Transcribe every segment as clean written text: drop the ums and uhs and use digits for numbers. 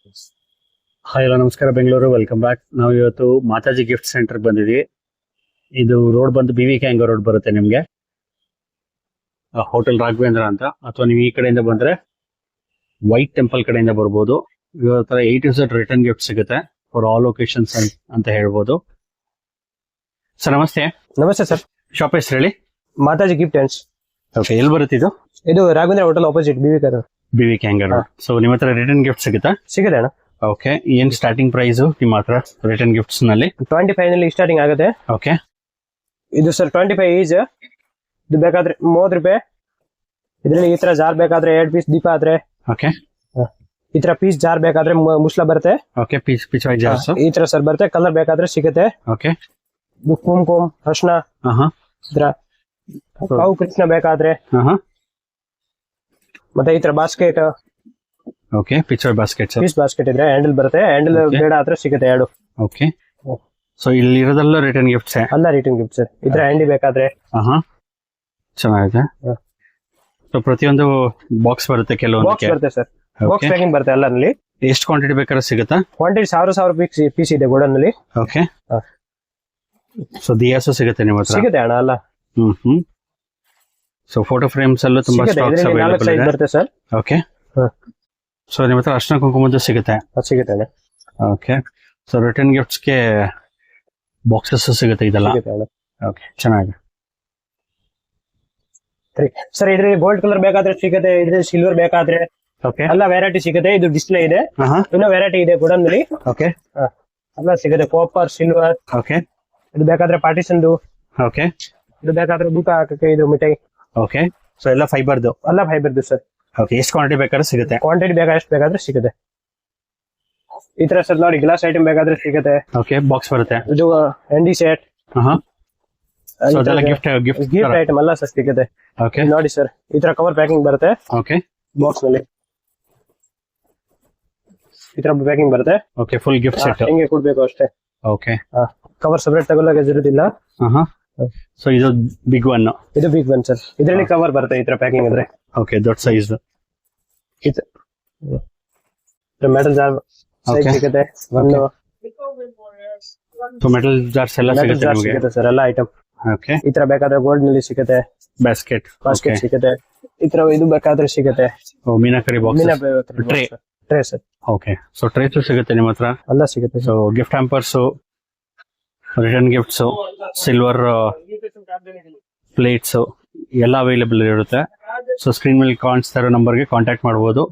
Hi hello ನಮಸ್ಕಾರ Bengaluru, welcome back. ನಾವು ಇವತ್ತು ಮಾತಾಜಿ ಗಿಫ್ಟ್ ಸೆಂಟರ್ ಬಂದಿದ್ವಿ. ಇದು ರೋಡ್ ಬಂದು BV ಕ್ಯಾಂಗೋ ರೋಡ್ ಬರುತ್ತೆ ನಿಮ್ಗೆ, ಹೋಟೆಲ್ ರಾಘವೇಂದ್ರ ಅಂತ. ಅಥವಾ ನೀವು ಈ ಕಡೆಯಿಂದ ಬಂದ್ರೆ ವೈಟ್ ಟೆಂಪಲ್ ಕಡೆಯಿಂದ ಬರ್ಬೋದು. ಇವತ್ತರ A to Z return gift ಸಿಗುತ್ತೆ ಫಾರ್ ಆಲ್ ಲೊಕೇಶನ್ಸ್ ಅಂತ ಹೇಳ್ಬೋದು. ಸರ್ ನಮಸ್ತೆ. ನಮಸ್ತೆ ಸರ್. ಶಾಪ್ ಹೆಸರು ಹೇಳಿ. Mataji gift hands. ಓಕೆ, ಎಲ್ಲಿ ಬರುತ್ತೆ ಇದು? ಇದು ರಾಘವೇಂದ್ರ ಹೋಟೆಲ್ ಆಪೋಸಿಟ್ BV ಕ್ಯಾಂಗೋ ರೋಡ್. ಸೊ ನಿಮ್ಮ ಹತ್ರ ರಿಟರ್ನ್ ಗಿಫ್ಟ್ ಸಿಗುತ್ತಾ? ಸಿಗುತ್ತೆ ಅಣ್ಣ. ಓಕೆ, ಏನ್ ಸ್ಟಾರ್ಟಿಂಗ್ ಪ್ರೈಸ್ ನಿಮ್ಮ ಹತ್ರ ರಿಟರ್ನ್ ಗಿಫ್ಟ್ಸ್ ನಲ್ಲಿ? 25 ನಲ್ಲಿ ಸ್ಟಾರ್ಟಿಂಗ್ ಆಗುತ್ತೆ. ಓಕೆ, ಇದು ಸರ್ 25 ಈಸ್. ಇದು ಬೇಕಾದ್ರೆ 30 ರೂಪಾಯಿ. ಇದ್ರಲ್ಲಿ ಈ ತರ ಜಾರ್ ಬೇಕಾದ್ರೆ 2 ಪೀಸ್ ದೀಪ ಆದ್ರೆ. ಓಕೆ, ಈ ತರ ಪೀಸ್ ಜಾರ್ ಬೇಕಾದ್ರೆ ಮುಸ್ಲ ಬರುತ್ತೆ. ಓಕೆ, ಪೀಸ್ ವೈಸ್ ಜಾರ್ಸ್ ಈ ತರ ಸರ್ ಬರುತ್ತೆ. ಕಲರ್ ಬೇಕಾದ್ರೆ ಸಿಗುತ್ತೆ. ಓಕೆ, ಕುಂಕುಮ ಅರ್ಶನ ಇದ್ರ ಅವು ಕೃಷ್ಣ ಬೇಕಾದ್ರೆ. ಮತ್ತೆ ಈ ತರ basket. Okay, picture basket. Piece basket ಇದ್ರೆ ಹ್ಯಾಂಡಲ್ ಬರುತ್ತೆ. ಹ್ಯಾಂಡಲ್ ಬೇಡ ಆದ್ರೆ ಸಿಗುತ್ತೆ 2. ಓಕೆ, ಸೊ ಇಲ್ಲಿ ಇರೋದೆಲ್ಲ ರಿಟರ್ನ್ ಗಿಫ್ಟ್ಸ್ ಅಲ್ಲ, ರಿಟರ್ನ್ ಗಿಫ್ಟ್ ಸರ್. ಇದ್ರ ಹ್ಯಾಂಡಿ ಬೇಕಾದ್ರೆ. ಚೆನ್ನಾಗಿದೆ. ಸೊ ಪ್ರತಿಯೊಂದು ಬಾಕ್ಸ್ ಬರುತ್ತೆ, ಕೆಲವೊಂದು ಬಾಕ್ಸ್ ಬರುತ್ತೆ ಸರ್. ಬಾಕ್ಸ್ ಪ್ಯಾಕಿಂಗ್ ಬರುತ್ತೆ ಎಲ್ಲರಲ್ಲಿ. ಎಷ್ಟು ಕ್ವಾಂಟಿಟಿ ಬೇಕಾದ್ರೆ ಸಿಗುತ್ತಾ? ಕ್ವಾಂಟಿಟಿ 1000 ಪೀಸ್ ಇದೆ ಗೋಡನ್ ನಲ್ಲಿ. ಓಕೆ, ಸೊ ದಿಯಾಸು ಸಿಗುತ್ತೆ ನಿಮ್ಮ ಹತ್ರ? ಸಿಗುತ್ತೆ ಅಣ್ಣ ಅಲ್ಲ. ಸೊ ಫೋಟೋ ಫ್ರೇಮ್ಸ್ ಅಲ್ಲೂ ತುಂಬಾ ಸ್ಟಾಕ್ಸ್ ಅವೈಲೇಬಲ್ ಇದೆ. ಬರುತ್ತೆ ಸರ್. ಓಕೆ, ಸೊ ನಿಮ್ಮ ಹತ್ರ ಅರ್ಶನ ಕುಂಕುಮದ್ದು ಸಿಗುತ್ತೆ? ಸಿಗುತ್ತೆ ಅಣ್ಣ. ಓಕೆ, ಸೊ ರಿಟರ್ನ್ ಗಿಫ್ಟ್ಸ್ ಗೆ ಬಾಕ್ಸಸ್ ಸಿಗುತ್ತೆ ಇದೆಲ್ಲ? ಓಕೆ, ಚೆನ್ನಾಗಿದೆ ಸರ್. ಇದ್ರಲ್ಲಿ ಗೋಲ್ಡ್ ಕಲರ್ ಬೇಕಾದ್ರೆ ಸಿಗುತ್ತೆ, ಇದ್ರಲ್ಲಿ ಸಿಲ್ವರ್ ಬೇಕಾದ್ರೆ. ಓಕೆ, ಎಲ್ಲ ವೆರೈಟಿ ಸಿಗುತ್ತೆ. ಇದು ಡಿಸ್ಪ್ಲೇ ಇದೆ, ಇನ್ನೂ ವೆರೈಟಿ ಇದೆ ಗೋಡನ್ ನಲ್ಲಿ. ಓಕೆ, ಎಲ್ಲ ಸಿಗುತ್ತೆ. Copper, silver. ಓಕೆ, ಇದು ಬೇಕಾದ್ರೆ ಪಾರ್ಟಿಷನ್. ಓಕೆ, ಇದು ಬೇಕಾದ್ರೆ ಬೂತ ಹಾಕಕ್ಕೆ ಇದು ಮಿಠಾಯಿ. ಓಕೆ, ಸೊ ಎಲ್ಲ ಫೈಬರ್ದು? ಎಲ್ಲ ಫೈಬರ್ದು ಸರ್. ಓಕೆ, ಎಷ್ಟು ಕ್ವಾಂಟಿಟಿ ಬೇಕಾದ್ರೆ ಸಿಗುತ್ತೆ? ಕ್ವಾಂಟಿಟಿ ಎಷ್ಟು ಬೇಕಾದ್ರೆ ಸಿಗುತ್ತೆ. ಈ ತರ ಸರ್ ನೋಡಿ, ಗ್ಲಾಸ್ ಐಟಮ್ ಬೇಕಾದ್ರೆ ಸಿಗುತ್ತೆ. ಓಕೆ, ಬಾಕ್ಸ್ ಬರುತ್ತೆ. ಇದು ಹ್ಯಾಂಡಿ ಸೆಟ್. ಗಿಫ್ಟ್ ಐಟಮ್ ಎಲ್ಲ ಸರ್ ಸಿಗುತ್ತೆ. ಓಕೆ, ನೋಡಿ ಸರ್, ಈ ತರ ಕವರ್ ಪ್ಯಾಕಿಂಗ್ ಬರುತ್ತೆ. ಓಕೆ, ಬಾಕ್ಸ್ ನಲ್ಲಿ ಈ ತರ ಪ್ಯಾಕಿಂಗ್ ಬರುತ್ತೆ. ಓಕೆ, ಫುಲ್ ಗಿಫ್ಟ್ ಸೆಟ್ ಹೆಂಗೆ ಕೊಡ್ಬೇಕು ಅಷ್ಟೇ. ಓಕೆ, ಕವರ್ ಸಪರೇಟ್ ತಗೊಳ್ಳೋಕೆ ಇರುದಿಲ್ಲ. ಸೊ ಇದು ಬಿಗ್ ಒನ್. ಇದು ಬಿಗ್ ಒನ್ ಸರ್. ಇದರಲ್ಲಿ ಕವರ್ ಬರುತ್ತೆ ಈ ತರ ಪ್ಯಾಕಿಂಗ್ ಇದ್ರೆ. ಓಕೆ, ದೊಡ್ಡ ಸೈಜ್. ಮೆಟಲ್ ಜಾರ್ ಸಿಗುತ್ತೆ. ಸೊ ಮೆಟಲ್ ಜಾರ್ಸ್ ಎಲ್ಲ ಸಿಗುತ್ತೆ ಸರ್, ಎಲ್ಲ ಐಟಮ್. ಓಕೆ, ಈ ತರ ಬೇಕಾದ್ರೆ ಗೋಲ್ಡ್ ನಲ್ಲಿ ಸಿಗುತ್ತೆ. ಬಾಸ್ಕೆಟ್ ಸಿಗುತ್ತೆ. ಈ ತರ ಇದು ಬೇಕಾದ್ರೆ ಸಿಗುತ್ತೆ. Meenakari box, tray sir. Okay, so trace ಸಿಗುತ್ತೆ ನಿಮ್ಮ ಹತ್ರ? ಎಲ್ಲ ಸಿಗುತ್ತೆ. So gift hampers, return gifts, silver plates ಎಲ್ಲ ಅವೈಲೇಬಲ್ ಇರುತ್ತೆ. ಸೊ ಸ್ಕ್ರೀನ್ ಮೇಲೆ ಕಾಣಿಸ್ತಾ ಇರೋ ನಂಬರ್ಗೆ ಕಾಂಟ್ಯಾಕ್ಟ್ ಮಾಡಬಹುದು.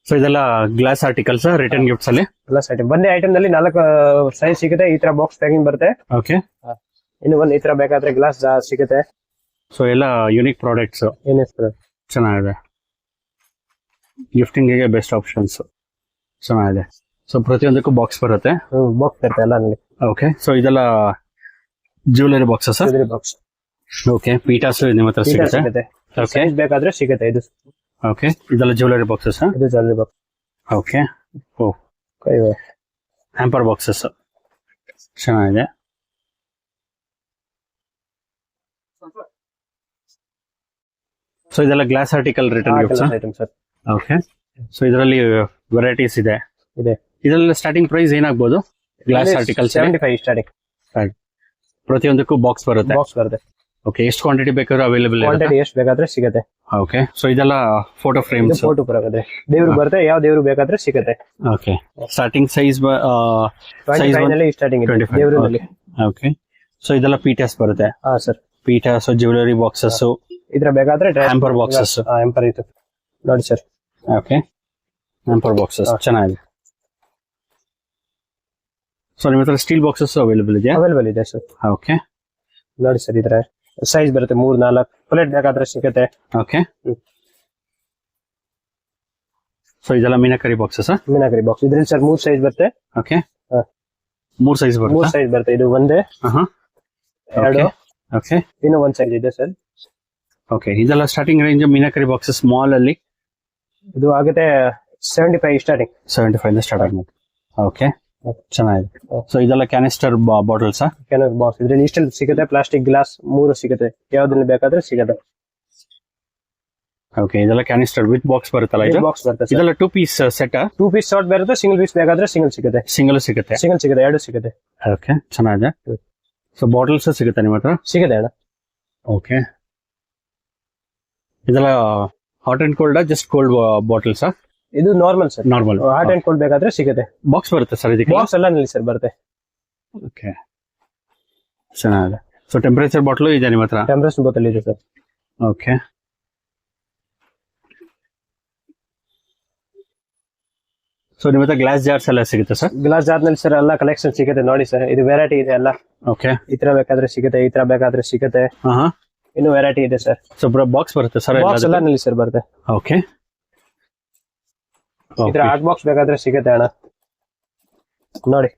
ಸೊ ಇದೆಲ್ಲ ಗ್ಲಾಸ್ ಆರ್ಟಿಕಲ್ಸ್ ರಿಟರ್ನ್ ಗಿಫ್ಟ್ಸ್ ಅಲ್ಲಿ. ಗ್ಲಾಸ್ ಐಟಮ್ ಒಂದೇ ಐಟಮ್ ನಲ್ಲಿ 4 ಸೈಜ್ ಸಿಗುತ್ತೆ. ಈ ತರ ಬಾಕ್ಸ್ ಪ್ಯಾಕಿಂಗ್ ಬರುತ್ತೆ. ಓಕೆ, ಇನ್ನು ಒಂದು ಈ ತರ ಬೇಕಾದ್ರೆ ಗ್ಲಾಸ್ ಸಿಗುತ್ತೆ. ಸೊ ಎಲ್ಲ ಯೂನಿಕ್ ಪ್ರಾಡಕ್ಟ್ಸ್. ಚೆನ್ನಾಗಿದೆ, ಗಿಫ್ಟಿಂಗ್ ಗೆ ಬೆಸ್ಟ್ ಆಪ್ಷನ್ಸ್. ಚೆನ್ನಾಗಿದೆ. ಸೊ ಪ್ರತಿಯೊಂದಕ್ಕೂ ಬಾಕ್ಸ್ ಬರುತ್ತೆ. ಬಾಕ್ಸ್ ಬರುತ್ತೆ ಎಲ್ಲ. ಓಕೆ, ಸೊ ಇದೆಲ್ಲ ಜ್ಯುವೆಲರಿ ಬಾಕ್ಸಸ್. ಬಾಕ್ಸ್. ಓಕೆ, ಪೀಟಾಸ್ ನಿಮ್ಮ ಹತ್ರ ಸಿಗುತ್ತೆ? ಓಕೆ, ಬೇಕಾದ್ರೆ ಸಿಗುತ್ತೆ ಇದು. ಓಕೆ, ಇದೆಲ್ಲ ಜ್ಯುವೆಲರಿ ಬಾಕ್ಸಸ್. ಇದು jewellery box. Okay, hamper boxes ಚೆನ್ನಾಗಿದೆ. ಸೊ ಇದೆಲ್ಲ glass article return gifts. Okay, so ಇದರಲ್ಲಿ ವೆರೈಟೀಸ್ ಇದೆ. ಇದೆಲ್ಲ ಸ್ಟಾರ್ಟಿಂಗ್ ಪ್ರೈಸ್ ಏನಾಗಬಹುದು? Glass article 75 starting. ಪ್ರತಿಯೊಂದಕ್ಕೂ ಬಾಕ್ಸ್ ಬರುತ್ತೆ. ಓಕೆ, ಎಷ್ಟು ಕ್ವಾಂಟಿಟಿ ಬೇಕಾದ್ರೂ ಅವೈಲೇಬಲ್ ಇದೆ? ಕ್ವಾಂಟಿಟಿ ಎಷ್ಟು ಬೇಕಾದ್ರೆ ಸಿಗುತ್ತೆ. ಓಕೆ, ಸೊ ಇದೆಲ್ಲ ಫೋಟೋ ಫ್ರೇಮ್ಸ್. ಫೋಟೋ ಬರುತ್ತೆ. ದೇವರು ಬರುತ್ತೆ, ಯಾವ ದೇವರು ಬೇಕಾದ್ರೆ ಸಿಗುತ್ತೆ. ಓಕೆ, ಸ್ಟಾರ್ಟಿಂಗ್ ಸೈಜ್ 25 ನಲ್ಲಿ ಸ್ಟಾರ್ಟಿಂಗ್ ಇದೆ ದೇವರಲ್ಲಿ. ಓಕೆ, ಸೊ ಇದೆಲ್ಲ ಪೀಟಾಸ್ ಬರುತ್ತೆ. ಸರ್, ಪೀಟಾಸ್, ಜ್ಯುವೆಲರಿ ಬಾಕ್ಸಸ್. ಇದ್ರ ಬೇಕಾದ್ರೆ ಹ್ಯಾಂಪರ್ ಬಾಕ್ಸಸ್. ಹ್ಯಾಂಪರ್ ಇತ್ತು ನೋಡಿ ಸರ್. ಓಕೆ, ಹ್ಯಾಂಪರ್ ಬಾಕ್ಸಸ್ ಚೆನ್ನಾಗಿದೆ. ಸೊ ನಿಮ್ಮ ಹತ್ರ ಸ್ಟೀಲ್ ಬಾಕ್ಸಸ್ ಅವೈಲೇಬಲ್ ಇದೆಯಾ? ಅವೈಲೇಬಲ್ ಇದೆ ಸರ್. ಓಕೆ, ನೋಡಿ ಸರ್, ಇದ್ರ ಸೈಜ್ ಬರುತ್ತೆ 3-4 ಪ್ಲೇಟ್ ಬೇಕಾದ್ರೆ ಸಿಗುತ್ತೆ. ಓಕೆ, ಸೊ ಇದೆಲ್ಲ ಮೀನಾಕರಿ ಬಾಕ್ಸಸ್. ಮೀನಾಕರಿ ಬಾಕ್ಸ್ ಇದ್ರಲ್ಲಿ ಸರ್ 3 ಸೈಜ್ ಬರುತ್ತೆ. ಓಕೆ, 3 ಸೈಜ್ ಬರುತ್ತೆ. 3 ಸೈಜ್ ಬರುತ್ತೆ. ಇದು ಒಂದೇ, 2. ಓಕೆ, ಇನ್ನು 1 ಸೈಜ್ ಇದೆ ಸರ್. ಓಕೆ, ಇದೆಲ್ಲ starting range meenakari boxes mall ಅಲ್ಲಿ. ಇದು ಆಗುತ್ತೆ 75 ಸ್ಟಾರ್ಟಿಂಗ್. 75 ಸ್ಟಾರ್ಟ್ ಆಗುತ್ತೆ. ಓಕೆ, ಚೆನ್ನಾಗಿದೆ. ಸೊ ಇದೆಲ್ಲ ಕ್ಯಾನಿಸ್ಟರ್ ಬಾಟಲ್ಸ್. ಬಾಕ್ಸ್ ಇದ್ರಲ್ಲಿ ಇಷ್ಟೆಲ್ಲ ಸಿಗುತ್ತೆ. ಪ್ಲಾಸ್ಟಿಕ್ ಗ್ಲಾಸ್ 3 ಸಿಗುತ್ತೆ. ಯಾವ್ದ್ರಲ್ಲಿ ಬೇಕಾದ್ರೆ ಸಿಗುತ್ತೆ. ಓಕೆ ಇದೆಲ್ಲ ಕ್ಯಾನಿಸ್ಟರ್ ವಿತ್ ಬಾಕ್ಸ್ ಬರುತ್ತಲ್ಲ ಇದು ಬಾಕ್ಸ್ ಬರುತ್ತೆ ಸರ್. ಇದೆಲ್ಲ 2 ಪೀಸ್ ಸೆಟ್ 2 ಪೀಸ್ ಶಾರ್ಟ್ ಬರುತ್ತೆ, ಸಿಂಗಲ್ ಪೀಸ್ ಬೇಕಾದ್ರೆ ಸಿಂಗಲ್ ಸಿಗುತ್ತೆ, ಸಿಂಗಲ್ ಸಿಗುತ್ತೆ. ಸಿಂಗಲ್ ಸಿಗುತ್ತೆ, ಎರಡು ಸಿಗುತ್ತೆ. ಓಕೆ ಚೆನ್ನಾಗಿದೆ. ಸೊ ಬಾಟಲ್ಸ್ ಸಿಗುತ್ತೆ ನಿಮ್ಮ ಹತ್ರ? ಸಿಗುತ್ತೆ ಅಣ್ಣ. ಓಕೆ ಇದೆಲ್ಲ hot and cold just cold bottles? ಇದು normal sir, normal. Hot and cold ಬೇಕಾದ್ರೆ ಸಿಗುತ್ತೆ. ಬಾಕ್ಸ್ ಬರುತ್ತೆ ಸರ್ ಇದಕ್ಕೆ? ಬಾಕ್ಸ್ ಎಲ್ಲ ನಲ್ಲಿ ಸರ್ ಬರುತ್ತೆ. ಓಕೆ ಚೆನ್ನಾಗಿದೆ. ಸೊ ಟೆಂಪರೇಚರ್ ಬಾಟ್ಲು ಇದೆ ನಿಮ್ಮ ಹತ್ರ? ಟೆಂಪರೇಚರ್ ಬೋತಲ್ ಇದೆ ಸರ್. ಓಕೆ ಸೊ ನಿಮ್ಮ ಹತ್ರ ಗ್ಲಾಸ್ ಜಾರ್ಸ್ ಎಲ್ಲ ಸಿಗುತ್ತೆ ಸರ್? ಗ್ಲಾಸ್ ಜಾರ್ ನಲ್ಲಿ ಸರ್ ಎಲ್ಲ ಕಲೆಕ್ಷನ್ ಸಿಗುತ್ತೆ ನೋಡಿ ಸರ್. ಇದು ವೆರೈಟಿ ಇದೆ ಎಲ್ಲ. ಓಕೆ ಈ ತರ ಬೇಕಾದ್ರೆ ಸಿಗುತ್ತೆ, ಈ ತರ ಬೇಕಾದ್ರೆ ಸಿಗುತ್ತೆ. ಇನ್ನು ವೆರೈಟಿ ಇದೆ ಸರ್. ಸೊ ಬಾಕ್ಸ್ ಬರುತ್ತೆ ಸರ್? ಬಾಕ್ಸ್ ಎಲ್ಲ ನಲ್ಲಿ ಸರ್ ಬರುತ್ತೆ. ಓಕೆ ಈ ತರ ಹಾಟ್ ಬಾಕ್ಸ್ ಬೇಕಾದ್ರೆ ಸಿಗುತ್ತೆ ಅಣ್ಣ ನೋಡಿ.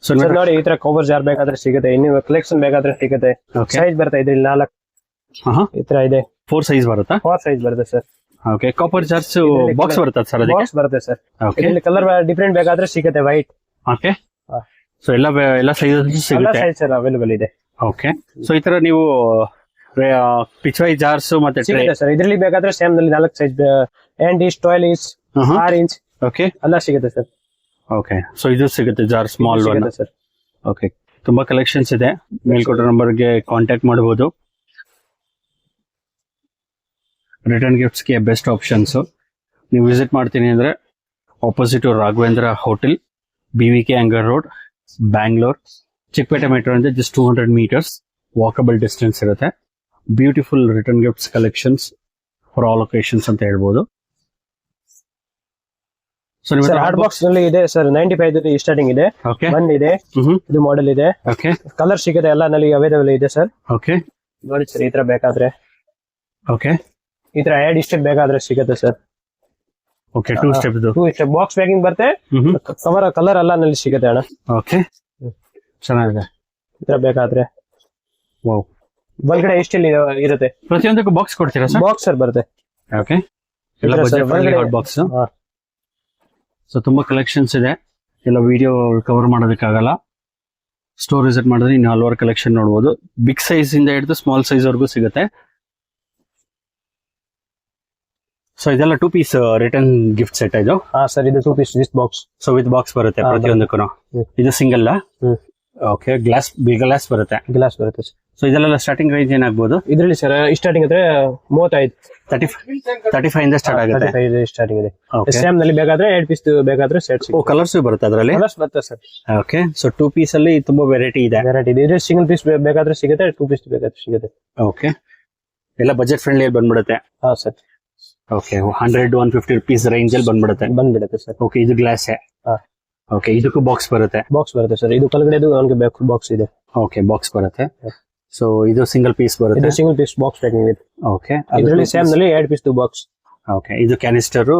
ಸೊ ನೋಡಿ ಈ ತರ ಕವರ್ ಜಾರ್ ಬೇಕಾದ್ರೆ ಸಿಗುತ್ತೆ, ಇನ್ನು ಕಲೆಕ್ಷನ್ ಬೇಕಾದ್ರೆ ಸಿಗುತ್ತೆ. ಸೈಜ್ ಬರುತ್ತೆ ಇದ್ರಲ್ಲಿ 4 ಈ ತರ ಇದೆ. 4 ಸೈಜ್ ಬರುತ್ತಾ? 4 ಸೈಜ್ ಬರುತ್ತೆ sir. Okay copper jars box ಬರುತ್ತೆ ಸರ್ ಅದಕ್ಕೆ? ಬಾಕ್ಸ್ ಬರುತ್ತೆ ಸರ್. ಓಕೆ ಇದರಲ್ಲಿ ಕಲರ್ ಡಿಫರೆಂಟ್ ಬೇಕಾದ್ರೆ ಸಿಗುತ್ತೆ, ವೈಟ್. ಓಕೆ ಸೊ ಎಲ್ಲ ಸೈಜ್ ಎಲ್ಲ ಸಿಗುತ್ತೆ? ಸೈಜ್ ಸರ್ ಅವೈಲೇಬಲ್ ಇದೆ. ಓಕೆ ಸೊ ಈ ತರ ನೀವು ಪಿಚ್ವೈ ಜಾರ್ಸ್ ಮತ್ತೆ ಟ್ರೇ ಸಿಗುತ್ತೆ ಸರ್. ಇದರಲ್ಲಿ ಬೇಕಾದ್ರೆ ಸೇಮ್ ನಲ್ಲಿ 4 size, 8 inch, 12 inch, 6 inch okay ಎಲ್ಲ ಸಿಗುತ್ತೆ ಸರ್. ಓಕೆ ಸೊ ಇದು ಸಿಗುತ್ತೆ jar small one sir. Okay ತುಂಬಾ ಕಲೆಕ್ಷನ್ಸ್ ಇದೆ. ಮೇಲ್ಕೊಟ್ಟ ನಂಬರ್ಗೆ ಕಾಂಟ್ಯಾಕ್ಟ್ ಮಾಡಬಹುದು. ರಿಟರ್ನ್ ಗಿಫ್ಟ್ಸ್ಗೆ ಬೆಸ್ಟ್ ಆಪ್ಷನ್ಸ್. ನೀವು ವಿಸಿಟ್ ಮಾಡ್ತೀನಿ ಅಂದ್ರೆ opposite Raghavendra hotel, BVK Iyengar road, Bangalore, Chickpet metro ಇಂದ ಜಸ್ಟ್ 200 meters ವಾಕಬಲ್ ಡಿಸ್ಟೆನ್ಸ್ ಇರುತ್ತೆ. Beautiful return gifts collections for all occasions ಅಂತ ಹೇಳ್ಬೋದು. ಸೊ ಸರ್ ಹಾಟ್ ಬಾಕ್ಸ್ ನಲ್ಲಿ ಇದೆ ಸರ್ 95 ಸ್ಟಾರ್ಟಿಂಗ್ ಇದೆ. ಓಕೆ 1 ಇದೆ, ಇದು ಮಾಡೆಲ್ ಇದೆ. ಓಕೆ ಕಲರ್ ಸಿಗುತ್ತೆ, ಎಲ್ಲ ನಲ್ಲಿ ಅವೈಲೇಬಲ್ ಇದೆ ಸರ್. ಓಕೆ ನೋಡಿ ಸರ್ ಈ ತರ ಬೇಕಾದ್ರೆ, ಓಕೆ ಈ ತರ 2 ಸ್ಟೆಪ್ ಬೇಕಾದ್ರೆ ಸಿಗುತ್ತೆ sir. Okay 2 step 2 step box packing ಬರುತ್ತೆ. ಕಲರ್ ಎಲ್ಲ ನಲ್ಲಿ ಸಿಗುತ್ತೆ ಅಣ್ಣ. ಓಕೆ ಚೆನ್ನಾಗಿದೆ. ಈ ತರ ಬೇಕಾದ್ರೆ ವಾವ್. ಒಳಗಡೆ ಎಷ್ಟೆಲ್ಲಿ ಇರುತ್ತೆ? ಪ್ರತಿಯೊಂದಕ್ಕೂ ಬಾಕ್ಸ್ ಕೊಡ್ತೀರಾ ಸರ್? ಬಾಕ್ಸ್ ಸರ್ ಬರುತ್ತೆ. ಓಕೆ ಎಲ್ಲ budget friendly hot box. So ತುಂಬಾ ಕಲೆಕ್ಷನ್ಸ್ ಇದೆ, ಎಲ್ಲ ವಿಡಿಯೋ ಕವರ್ ಮಾಡೋದಕ್ಕಾಗಲ್ಲ. ಸ್ಟೋರ್ ವಿಸಿಟ್ ಮಾಡಿದ್ರೆ ಇನ್ನು ಹಲವಾರು ಕಲೆಕ್ಷನ್ ನೋಡಬಹುದು. ಬಿಗ್ ಸೈಜ್ ಇಂದ ಹಿಡಿದು ಸ್ಮಾಲ್ ಸೈಜ್ ವರೆಗೂ ಸಿಗುತ್ತೆ. ಸೊ ಇದೆಲ್ಲ 2 ಪೀಸ್ ರಿಟರ್ನ್ ಗಿಫ್ಟ್ ಸೆಟ್ ಇದು? ಸರ್ ಇದು 2 piece gift box. So with box ಬರುತ್ತೆ ಪ್ರತಿಯೊಂದಕ್ಕೂ? ಇದು ಸಿಂಗಲ್? ಓಕೆ ಗ್ಲಾಸ್ ಬರುತ್ತೆ? ಗ್ಲಾಸ್ ಬರುತ್ತೆ ಸರ್. ಸೊ ಇದೆಲ್ಲ ಸ್ಟಾರ್ಟಿಂಗ್ ರೇಂಜ್ ಏನಾಗಬಹುದು ಇದರಲ್ಲಿ ಸರ್? ಸ್ಟಾರ್ಟಿಂಗ್ ಅಂದ್ರೆ 35 ಇಂದ ಸ್ಟಾರ್ಟ್ ಆಗುತ್ತೆ. 35 ಸ್ಟಾರ್ಟಿಂಗ್ ಇದೆ. ಸೇಮ್ ನಲ್ಲಿ ಬೇಕಾದ್ರೆ 2 ಪೀಸ್ ಬೇಕಾದ್ರೆ ಸೆಟ್ ಸಿಗುತ್ತೆ. ಕಲರ್ಸ್ ಬರುತ್ತೆ ಅದರಲ್ಲಿ? ಕಲರ್ಸ್ ಬರುತ್ತೆ ಸರ್. ಓಕೆ ಸೊ 2 ಪೀಸ್ ಅಲ್ಲಿ ತುಂಬಾ ವೆರೈಟಿ ಇದೆ. ಇದು ಸಿಂಗಲ್ ಪೀಸ್ ಬೇಕಾದ್ರೆ ಸಿಗುತ್ತೆ, 2 ಪೀಸ್ ಬೇಕಾದ್ರೆ ಸಿಗುತ್ತೆ. ಓಕೆ ಎಲ್ಲ ಬಜೆಟ್ ಫ್ರೆಂಡ್ಲಿ ಬಂದ್ಬಿಡುತ್ತೆ? ಸರ್. ಓಕೆ 100-150 rupees ರೇಂಜ್ ಅಲ್ಲಿ ಬಂದ್ಬಿಡುತ್ತೆ ಸರ್. ಓಕೆ ಇದು ಗ್ಲಾಸ್? ಓಕೆ ಇದಕ್ಕೂ ಬಾಕ್ಸ್ ಬರುತ್ತೆ? ಬಾಕ್ಸ್ ಬರುತ್ತೆ ಸರ್. ಇದು ಕೆಳಗಡೆ ಅವನಿಗೆ ಬಾಕ್ಸ್ ಇದೆ. ಓಕೆ ಬಾಕ್ಸ್ ಬರುತ್ತೆ. ಸೊ ಇದು ಸಿಂಗಲ್ ಪೀಸ್ ಬರುತ್ತೆ? ಇದು ಸಿಂಗಲ್ ಪೀಸ್ ಬಾಕ್ಸ್ ಪ್ಯಾಕಿಂಗ್ ಇದೆ. ಓಕೆ ಇದರಲ್ಲಿ ಸೇಮ್ ನಲ್ಲಿ 2 ಪೀಸ್ ಬಾಕ್ಸ್. ಓಕೆ ಇದು ಕ್ಯಾನಿಸ್ಟರ್.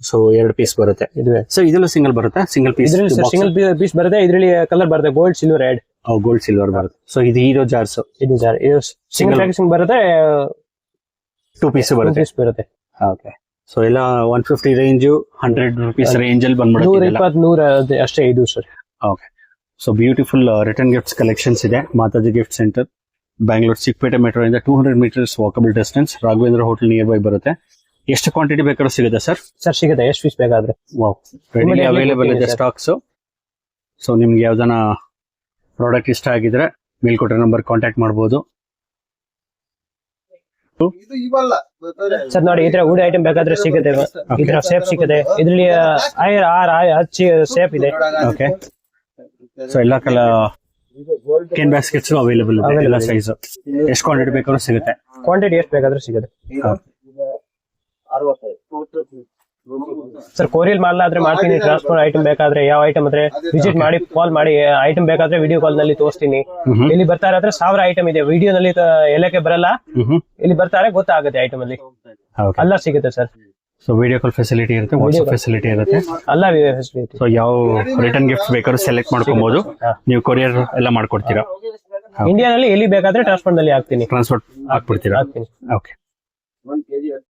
ಸೊ 2 ಪೀಸ್ ಬರುತ್ತೆ. ಸೊ ಇದರಲ್ಲೂ ಸಿಂಗಲ್ ಬರುತ್ತೆ? ಸಿಂಗಲ್ ಪೀಸ್ ಸಿಂಗಲ್ ಪೀಸ್ ಬರುತ್ತೆ. ಇದರಲ್ಲಿ ಕಲರ್ ಬರುತ್ತೆ gold, silver, red. Gold silver ಬರುತ್ತೆ. ಸೊ ಇದು ಹೀರೋ ಜಾರ್ಸ್? ಇದು ಜಾರ್ ಸಿಂಗಲ್ ಪ್ಯಾಕಿಂಗ್ ಬರುತ್ತೆ. 2 ಪೀಸ್ ಬರುತ್ತೆ. ಓಕೆ ಸೊ ಎಲ್ಲ 150 ರೇಂಜ್, 100 rupees ರೇಂಜ್ ಅಲ್ಲಿ ಬಂದ್ಬಿಡುತ್ತೆ. 120 ಅಷ್ಟೇ ಇದು sir. Okay so beautiful return gifts collections ಇದೆ. Mataji gift centre, Bangalore, Chickpet metro ಇಂದ 200 meters walkable distance. Raghavendra hotel near by ಬರುತ್ತೆ. ಎಷ್ಟು ಕ್ವಾಂಟಿಟಿ ಬೇಕಾದ್ರೂ ಸಿಗುತ್ತೆ ಸರ್? ಸರ್ ಸಿಗುತ್ತೆ, ಎಷ್ಟು ಪೀಸ್ ಬೇಕಾದ್ರೆ. ವಾವ್ ರೆಡಿಲಿ ಅವೈಲೇಬಲ್ ಇದೆ ಸ್ಟಾಕ್ಸ್. ಸೊ ನಿಮ್ಗೆ ಯಾವ್ದಾನ ಪ್ರಾಡಕ್ಟ್ ಇಷ್ಟ ಆಗಿದ್ರೆ ಮೇಲ್ಕೊಟ್ಟ ನಂಬರ್ ಕಾಂಟ್ಯಾಕ್ಟ್ ಮಾಡಬಹುದು. ಸರ್ ನೋಡಿ ಈ ತರ ವುಡ್ ಐಟಮ್ ಬೇಕಾದ್ರೆ ಸಿಗುತ್ತೆ. ಈ ತರ ಸೇಫ್ ಸಿಗುತ್ತೆ. ಇದರಲ್ಲಿ ಸೇಫ್ ಇದೆ. ಓಕೆ ಸೊ ಎಲ್ಲ ಕೇನ್ ಬ್ಯಾಸ್ಕೆಟ್ಸ್ ಅವೈಲೇಬಲ್ ಇದೆ, ಎಲ್ಲ ಸೈಜ್. ಎಷ್ಟು ಕ್ವಾಂಟಿಟಿ ಬೇಕಾದ್ರೂ ಸಿಗುತ್ತೆ? ಕ್ವಾಂಟಿಟಿ ಎಷ್ಟು ಬೇಕಾದ್ರೂ ಸಿಗುತ್ತೆ ಸರ್. ಕೊರಿಯರ್ ಮಾಡಲಾದ್ರೆ ಮಾಡ್ತೀನಿ. ಟ್ರಾನ್ಸ್ಪೋರ್ಟ್ ಐಟಮ್ ಬೇಕಾದ್ರೆ ಯಾವ ಐಟಮ್ ಅಂದ್ರೆ ವಿಸಿಟ್ ಮಾಡಿ, ಕಾಲ್ ಮಾಡಿ. ಐಟಮ್ ಬೇಕಾದ್ರೆ ವಿಡಿಯೋ ಕಾಲ್ ನಲ್ಲಿ ತೋರಿಸ್ತೀನಿ. ಇಲ್ಲಿ ಬರ್ತಾ ಇರೋದ್ರೆ 1000 ಐಟಮ್ ಇದೆ. ವಿಡಿಯೋ ನಲ್ಲಿ ಎಲ್ಲಕ್ಕೆ ಬರಲ್ಲ, ಇಲ್ಲಿ ಬರ್ತಾರೆ ಗೊತ್ತಾಗುತ್ತೆ ಐಟಮ್ ಅಲ್ಲಿ. ಎಲ್ಲ ಸಿಗುತ್ತೆ sir. So video call facility ಇರುತ್ತೆ, ವಾಟ್ಸ್ಆಪ್ ಫೆಸಿಲಿಟಿ ಇರುತ್ತೆ, ಎಲ್ಲ ಫೆಸಿಲಿಟಿ. ಸೊ ಯಾವ ರಿಟರ್ನ್ ಗಿಫ್ಟ್ ಬೇಕಾದ್ರೂ ಸೆಲೆಕ್ಟ್ ಮಾಡ್ಕೊಬಹುದು. ನೀವು ಕೊರಿಯರ್ ಎಲ್ಲ ಮಾಡ್ಕೊಡ್ತೀರಾ? ಇಂಡಿಯಾನಲ್ಲಿ ಎಲ್ಲಿ ಬೇಕಾದ್ರೆ ಟ್ರಾನ್ಸ್ಪೋರ್ಟ್ ನಲ್ಲಿ ಹಾಕ್ತೀನಿ. ಟ್ರಾನ್ಸ್ಪೋರ್ಟ್ ಹಾಕ್ಬಿಡ್ತೀರಾ? ಹಾಕ್ತೀನಿ. ಓಕೆ